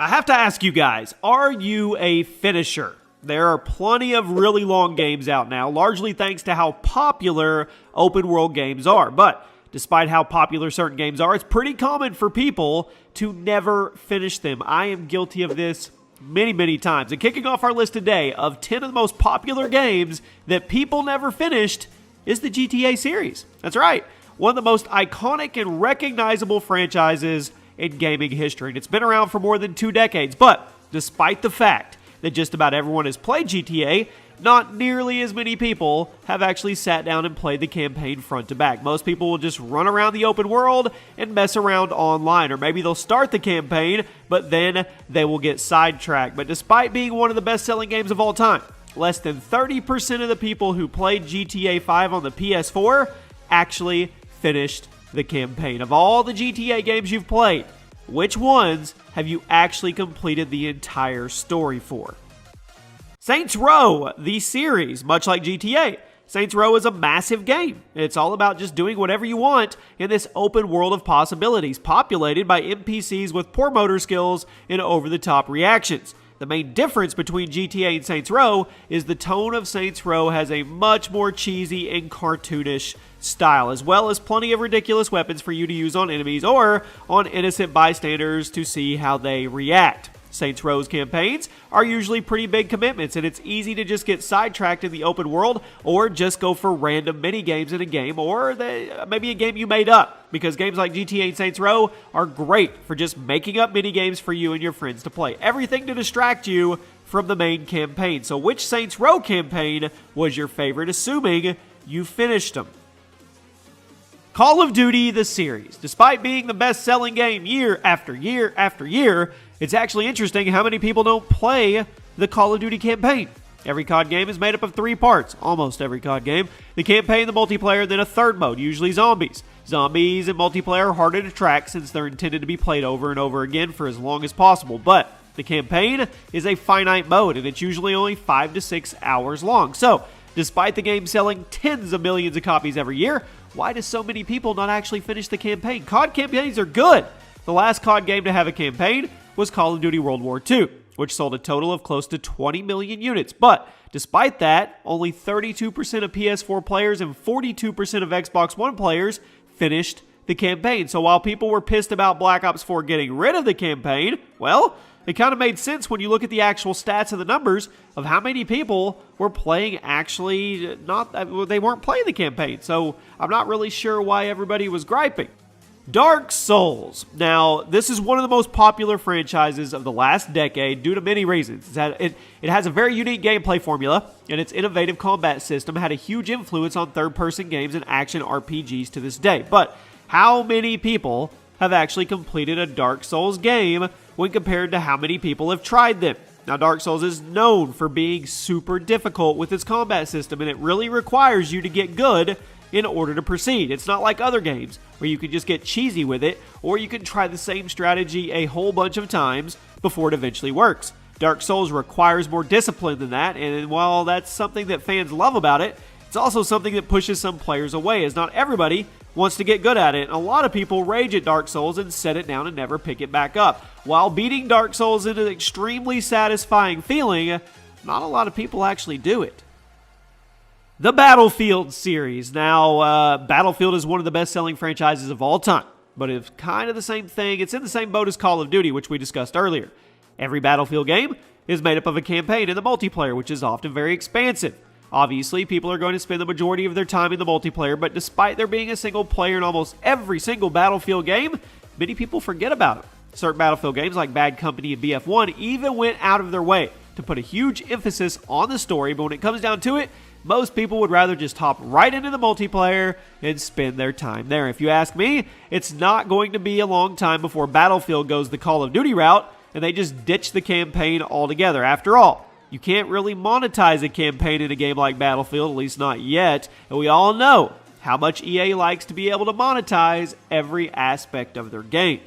I have to ask you guys, are you a finisher? There are plenty of really long games out now, largely thanks to how popular open world games are. But despite how popular certain games are, it's pretty common for people to never finish them. I am guilty of this many times. And kicking off our list today of 10 of the most popular games that people never finished is the GTA series. That's right, one of the most iconic and recognizable franchises in gaming history. And it's been around for more than 2 decades. But despite the fact that just about everyone has played GTA, not nearly as many people have actually sat down and played the campaign front to back. Most people will just run around the open world and mess around online, or maybe they'll start the campaign, but then they will get sidetracked. But despite being one of the best-selling games of all time, less than 30% of the people who played GTA 5 on the PS4 actually finished the campaign. Of all the GTA games you've played, which ones have you actually completed the entire story for? Saints Row, the series, much like GTA. Saints Row is a massive game. It's all about just doing whatever you want in this open world of possibilities, populated by NPCs with poor motor skills and over-the-top reactions. The main difference between GTA and Saints Row is the tone of Saints Row has a much more cheesy and cartoonish style, as well as plenty of ridiculous weapons for you to use on enemies or on innocent bystanders to see how they react. Saints Row's campaigns are usually pretty big commitments, and it's easy to just get sidetracked in the open world or just go for random mini games in a game, or maybe a game you made up, because games like GTA and Saints Row are great for just making up mini games for you and your friends to play. Everything to distract you from the main campaign. So which Saints Row campaign was your favorite, assuming you finished them? Call of Duty, the series. Despite being the best-selling game year after year after year, it's actually interesting how many people don't play the Call of Duty campaign. Every COD game is made up of 3 parts, almost every COD game. The campaign, the multiplayer, then a third mode, usually zombies. Zombies and multiplayer are harder to track since they're intended to be played over and over again for as long as possible. But the campaign is a finite mode, and it's usually only 5 to 6 hours long. So, despite the game selling tens of millions of copies every year, why do so many people not actually finish the campaign? COD campaigns are good. The last COD game to have a campaign was Call of Duty World War II, which sold a total of close to 20 million units. But despite that, only 32% of PS4 players and 42% of Xbox One players finished the campaign. So while people were pissed about Black Ops 4 getting rid of the campaign, well, it kind of made sense when you look at the actual stats and the numbers of how many people were playing they weren't playing the campaign. So I'm not really sure why everybody was griping. Dark Souls. Now, this is one of the most popular franchises of the last decade due to many reasons. It has a very unique gameplay formula, and its innovative combat system had a huge influence on third-person games and action RPGs to this day. But how many people have actually completed a Dark Souls game when compared to how many people have tried them? Now, Dark Souls is known for being super difficult with its combat system, and it really requires you to get good in order to proceed. It's not like other games where you can just get cheesy with it, or you can try the same strategy a whole bunch of times before it eventually works. Dark Souls requires more discipline than that, and while that's something that fans love about it, it's also something that pushes some players away, as not everybody wants to get good at it. And a lot of people rage at Dark Souls and set it down and never pick it back up. While beating Dark Souls is an extremely satisfying feeling, not a lot of people actually do it. The Battlefield series. Now, Battlefield is one of the best-selling franchises of all time, but it's kind of the same thing. It's in the same boat as Call of Duty, which we discussed earlier. Every Battlefield game is made up of a campaign and the multiplayer, which is often very expansive. Obviously, people are going to spend the majority of their time in the multiplayer, but despite there being a single player in almost every single Battlefield game, many people forget about it. Certain Battlefield games like Bad Company and BF1 even went out of their way to put a huge emphasis on the story, but when it comes down to it, most people would rather just hop right into the multiplayer and spend their time there. If you ask me, it's not going to be a long time before Battlefield goes the Call of Duty route and they just ditch the campaign altogether. After all, you can't really monetize a campaign in a game like Battlefield, at least not yet, and we all know how much EA likes to be able to monetize every aspect of their game.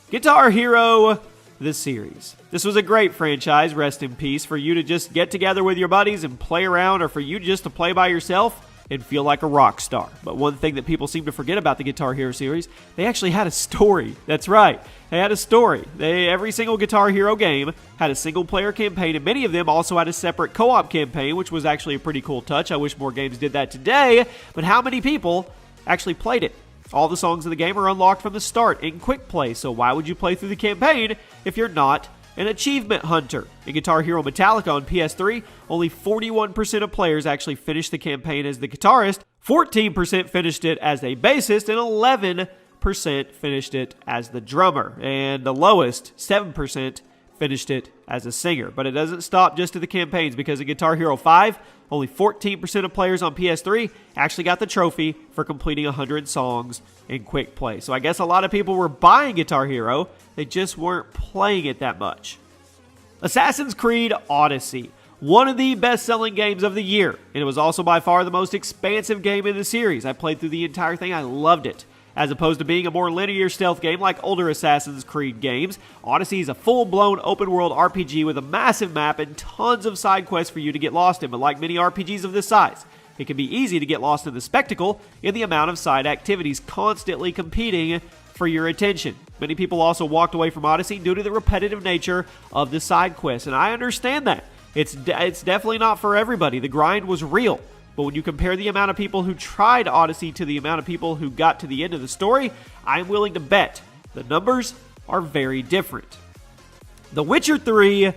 Guitar Hero, the series. This was a great franchise, rest in peace, for you to just get together with your buddies and play around, or for you just to play by yourself. and feel like a rock star. But one thing that people seem to forget about the Guitar Hero series, they actually had a story. That's right, they had a story. Every single Guitar Hero game had a single-player campaign, and many of them also had a separate co-op campaign, which was actually a pretty cool touch. I wish more games did that today, but how many people actually played it? All the songs in the game are unlocked from the start in quick play, so why would you play through the campaign if you're not an achievement hunter? In Guitar Hero Metallica on PS3, only 41% of players actually finished the campaign as the guitarist, 14% finished it as a bassist, and 11% finished it as the drummer. And the lowest, 7%, finished it as a singer. But it doesn't stop just at the campaigns, because in Guitar Hero 5, only 14% of players on PS3 actually got the trophy for completing 100 songs in quick play. So I guess a lot of people were buying Guitar Hero, they just weren't playing it that much. Assassin's Creed Odyssey, one of the best-selling games of the year, and it was also by far the most expansive game in the series. I played through the entire thing, I loved it. As opposed to being a more linear stealth game like older Assassin's Creed games, Odyssey is a full-blown open-world RPG with a massive map and tons of side quests for you to get lost in. But like many RPGs of this size, it can be easy to get lost in the spectacle in the amount of side activities constantly competing for your attention. Many people also walked away from Odyssey due to the repetitive nature of the side quests, and I understand that. It's definitely not for everybody. The grind was real. But when you compare the amount of people who tried Odyssey to the amount of people who got to the end of the story, I'm willing to bet the numbers are very different. The Witcher 3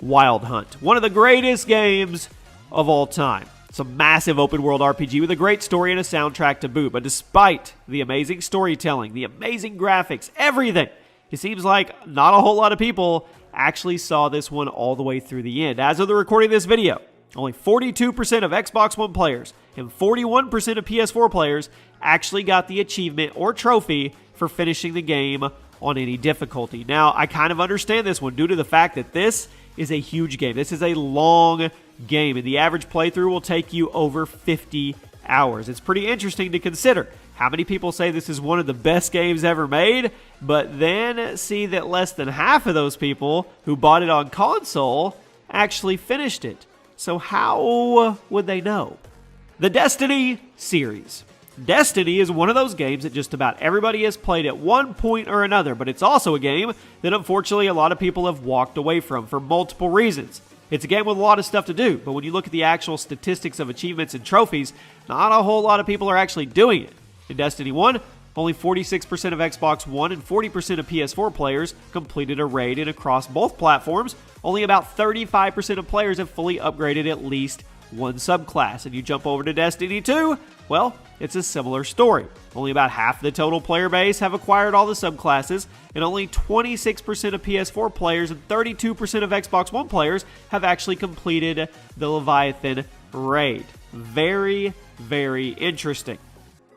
Wild Hunt, one of the greatest games of all time. It's a massive open-world RPG with a great story and a soundtrack to boot. But despite the amazing storytelling, the amazing graphics, everything, it seems like not a whole lot of people actually saw this one all the way through the end. As of the recording of this video, only 42% of Xbox One players and 41% of PS4 players actually got the achievement or trophy for finishing the game on any difficulty. Now, I kind of understand this one due to the fact that this is a huge game. This is a long game, and the average playthrough will take you over 50 hours. It's pretty interesting to consider how many people say this is one of the best games ever made, but then see that less than half of those people who bought it on console actually finished it. So how would they know? The Destiny series. Destiny is one of those games that just about everybody has played at one point or another, but it's also a game that unfortunately a lot of people have walked away from for multiple reasons. It's a game with a lot of stuff to do, but when you look at the actual statistics of achievements and trophies, not a whole lot of people are actually doing it. In Destiny 1, only 46% of Xbox One and 40% of PS4 players completed a raid, and across both platforms, only about 35% of players have fully upgraded at least one subclass. And you jump over to Destiny 2, well, it's a similar story. Only about half the total player base have acquired all the subclasses, and only 26% of PS4 players and 32% of Xbox One players have actually completed the Leviathan raid. Very, very interesting.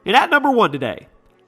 And at number 1 today,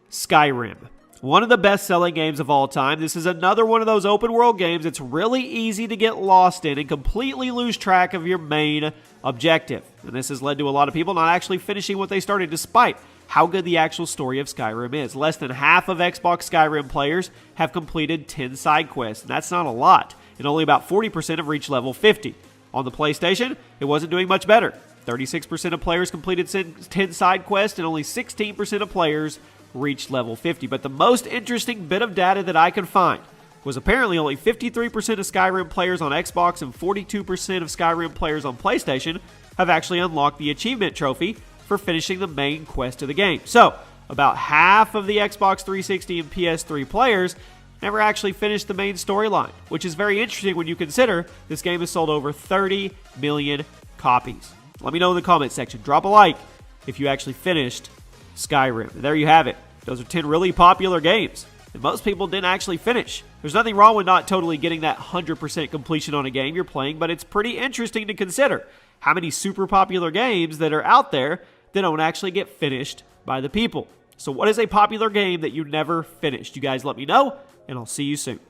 SKYRIM. One of the best-selling games of all time. This is another one of those open-world games that's really easy to get lost in and completely lose track of your main objective. And this has led to a lot of people not actually finishing what they started, despite how good the actual story of SKYRIM is. Less than half of Xbox SKYRIM players have completed 10 side quests, and that's not a lot. And only about 40% have reached level 50. On the PlayStation, it wasn't doing much better. 36% of players completed 10 side quests, and only 16% of players reached level 50. But the most interesting bit of data that I could find was apparently only 53% of SKYRIM players on Xbox and 42% of SKYRIM players on PlayStation have actually unlocked the achievement trophy for finishing the main quest of the game. So, about half of the Xbox 360 and PS3 players never actually finished the main storyline, which is very interesting when you consider this game has sold over 30 million copies. Let me know in the comment section. Drop a like if you actually finished SKYRIM. And there you have it. Those are 10 really popular games that most people didn't actually finish. There's nothing wrong with not totally getting that 100% completion on a game you're playing, but it's pretty interesting to consider how many super popular games that are out there that don't actually get finished by the people. So what is a popular game that you never finished? You guys let me know, and I'll see you soon.